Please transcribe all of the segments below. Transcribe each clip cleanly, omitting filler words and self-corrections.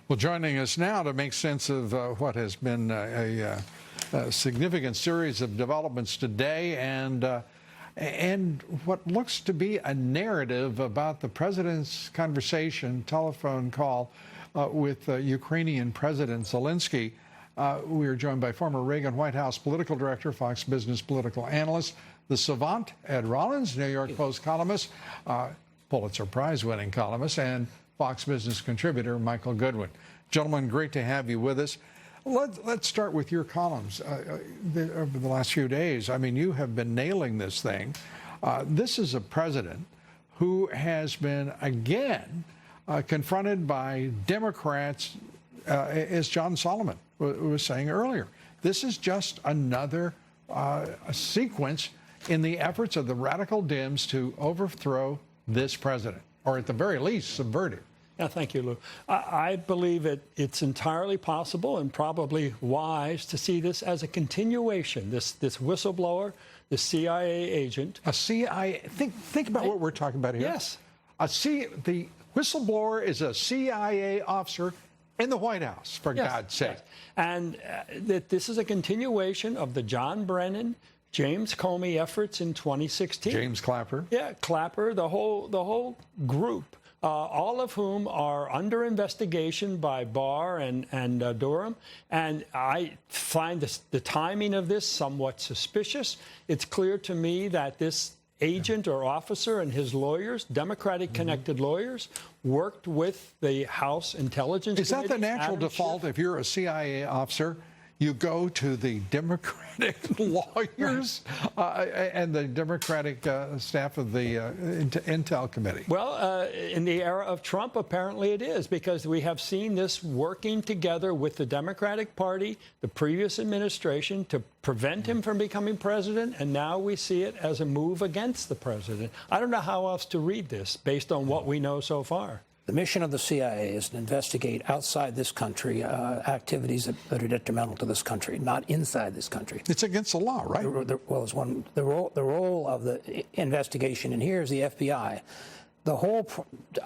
Well, joining us now to make sense of what has been a significant series of developments today and what looks to be a narrative about the president's telephone call with Ukrainian President Zelensky. We are joined by former Reagan White House political director, Fox Business political analyst, the savant Ed Rollins, New York Post columnist, Pulitzer Prize-winning columnist, and Fox Business contributor Michael Goodwin. Gentlemen, great to have you with us. Let's start with your columns over the last few days. I mean, you have been nailing this thing. This is a president who has been, again, confronted by Democrats, as John Solomon was saying earlier. This is just another sequence in the efforts of the radical Dems to overthrow this president, or at the very least, subvert it. Yeah, thank you, Lou. I believe it's entirely possible and probably wise to see this as a continuation. This whistleblower, the CIA agent. A CIA. Think about what we're talking about here. Yes. The whistleblower is a CIA officer in the White House, for God's sake. Yes. And that this is a continuation of the John Brennan, James Comey efforts in 2016. James Clapper. Yeah, Clapper, the whole group. All of whom are under investigation by Barr and Durham. And I find the timing of this somewhat suspicious. It's clear to me that this agent or officer and his lawyers, Democratic-connected lawyers, worked with the House Intelligence Committee. Is that the natural default? If you're a CIA officer, you go to the Democratic lawyers and the Democratic staff of the Intel Committee? Well, in the era of Trump, apparently it is, because we have seen this working together with the Democratic Party, the previous administration, to prevent him from becoming president, and now we see it as a move against the president. I don't know how else to read this based on what we know so far. The mission of the CIA is to investigate outside this country activities that are detrimental to this country, not inside this country. It's against the law, right? The role of the investigation in here is the FBI. The whole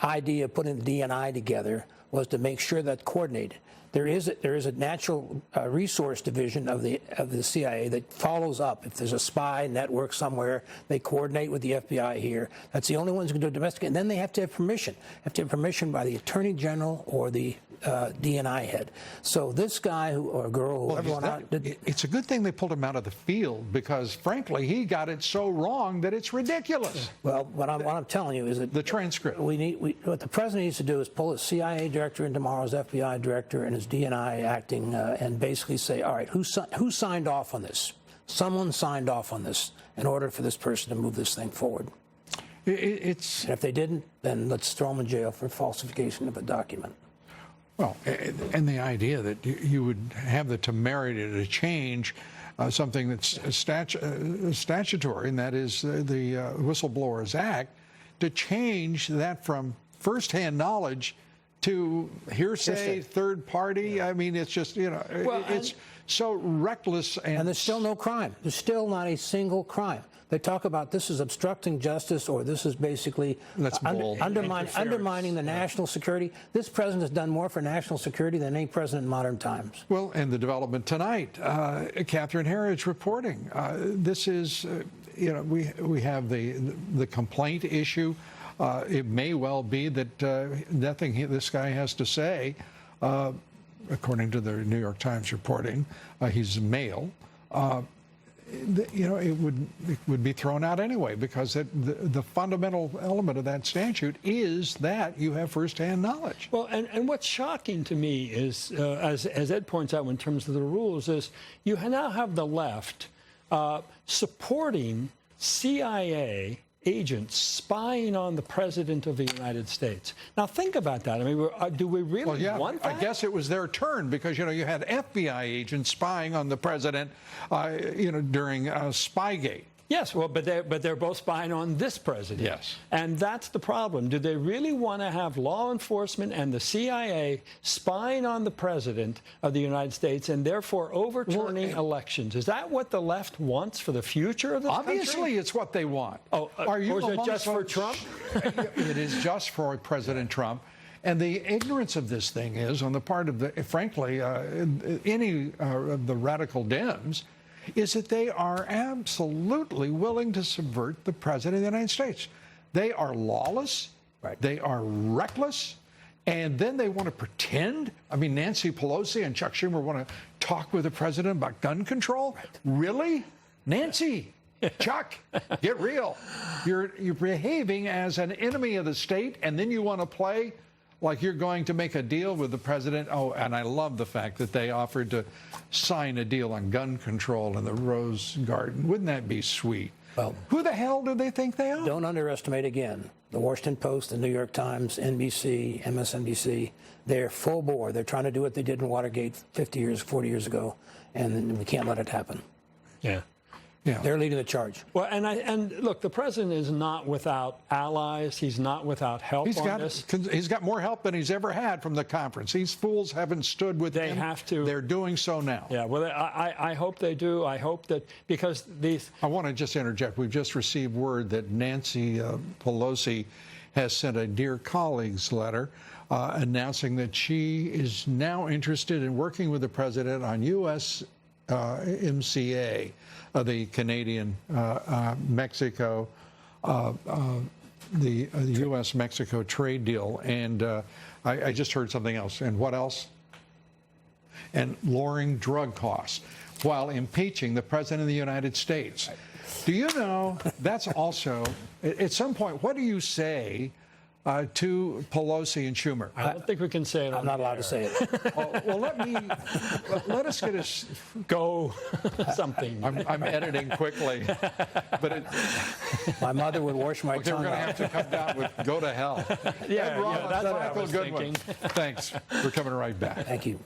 idea of putting the DNI together was to make sure that coordinated. There is a natural resource division of the CIA that follows up. If there's a spy network somewhere, they coordinate with the FBI here. That's the only ones who can do a domestic. And then they have to have permission. Have to have permission by the Attorney General or the DNI head. So this guy or girl, whoever went out, it's a good thing they pulled him out of the field because, frankly, he got it so wrong that it's ridiculous. Well, what I'm telling you is that the transcript. What the president needs to do is pull his CIA director in tomorrow's FBI director and his DNI acting and basically say, all right, who signed off on this? Someone signed off on this in order for this person to move this thing forward. And if they didn't, then let's throw them in jail for falsification of a document. Well, and the idea that you would have the temerity to change something that's statutory, and that is the Whistleblowers Act, to change that from firsthand knowledge to hearsay, third party. Yeah. I mean, it's just, it's so reckless. And there's still no crime. There's still not a single crime. They talk about this is obstructing justice, or this is basically undermining the national security. This president has done more for national security than any president in modern times. Well, and the development tonight, Catherine Herridge reporting. This is, we have the complaint issue. It may well be that nothing this guy has to say, according to the New York Times reporting, he's male. It would be thrown out anyway because the fundamental element of that statute is that you have firsthand knowledge. Well, and what's shocking to me is, as Ed points out in terms of the rules, is you now have the left supporting CIA agents spying on the President of the United States. Now, think about that. I mean, do we really want that? I guess it was their turn because, you had FBI agents spying on the President, during Spygate. Yes, well, but they're both spying on this president. Yes. And that's the problem. Do they really want to have law enforcement and the CIA spying on the president of the United States and therefore overturning elections? Is that what the left wants for the future of this country? Obviously, it's what they want. Oh, or is it just for Trump? It is just for President Trump. And the ignorance of this thing is on the part of frankly, any of the radical Dems, is that they are absolutely willing to subvert the President of the United States. They are lawless. Right. They are reckless. And then they want to pretend. I mean, Nancy Pelosi and Chuck Schumer want to talk with the president about gun control. Right. Really? Nancy, Chuck, get real. You're behaving as an enemy of the state, and then you want to play like you're going to make a deal with the president. Oh, and I love the fact that they offered to sign a deal on gun control in the Rose Garden. Wouldn't that be sweet? Well, who the hell do they think they are? Don't underestimate, again, the Washington Post, the New York Times, NBC, MSNBC. They're full bore. They're trying to do what they did in Watergate 50 years, 40 years ago, and we can't let it happen. Yeah. Yeah. They're leading the charge. Well, and look, the president is not without allies. He's not without help on this. He's got more help than he's ever had from the conference. These fools haven't stood with him. They have to. They're doing so now. Yeah, well, I hope they do. I hope that, because these... I want to just interject. We've just received word that Nancy Pelosi has sent a Dear Colleagues letter announcing that she is now interested in working with the president on U.S. MCA, the Canadian, Mexico, the U.S.-Mexico trade deal. And I just heard something else. And what else? And lowering drug costs while impeaching the President of the United States. Do you know that's also, at some point, what do you say to Pelosi and Schumer? I don't think we can say it. I'm not allowed to say it. Well, let us get a go something. I'm editing quickly, but My mother would wash my okay, we're tongue going to out. have to come down with "Go to hell." Yeah, Ed Rollins, that's what I Michael was Goodwin. thinking. Thanks. We're coming right back. Thank you.